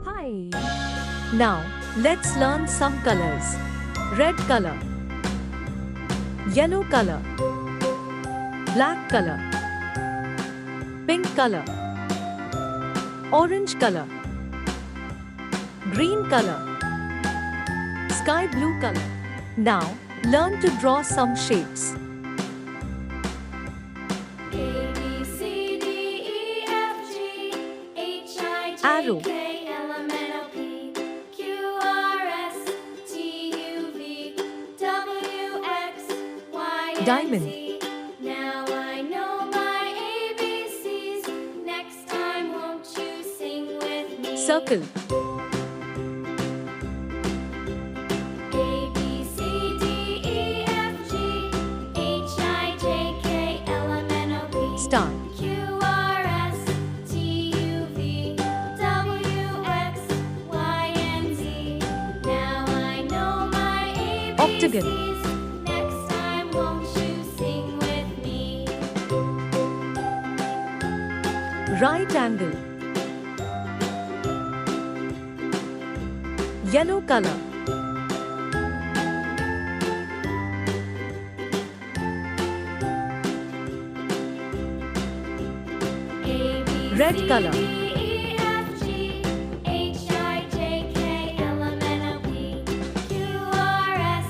Hi! Now, let's learn some colors. Red color, yellow color, black color, pink color, orange color, green color, sky blue color. Now, learn to draw some shapes. Arrow, diamond, now I know my ABCs. Next time, won't you sing with me? circle, A, B, C, D, E, F, G, H, I, J, K, L, M, N, O, P, star, Q, R, S, T, U, V, W, X, Y, and Z. Now I know my ABCs. Octagon, Next time, won't you sing with me? right angle, yellow color, A, B, red C, color, D, E, F, G, H, I, J, K, L, M, N, O, P, Q, R, S,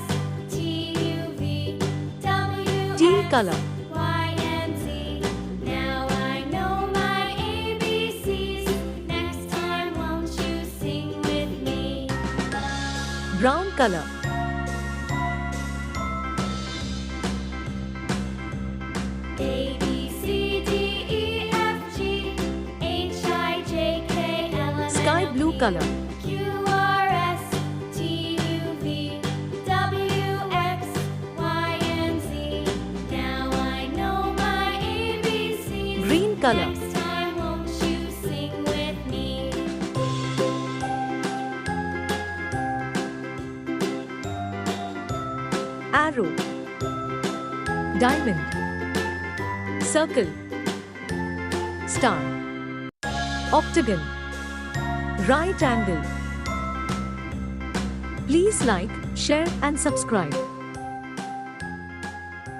T, U, V, W, teal X, color, Y, and Z. Now I know my ABCs. Next time, won't you sing with me? brown color, A, B, C, D, E, F, G, H, I, J, K, L, M, N, sky O, blue P, color, Q, R, S, T, U, V, W, X, Y, and Z. Now I know my ABCs. green color, Next time, won't you sing with me? arrow, diamond, circle, star, octagon, right angle. Please like, share and subscribe.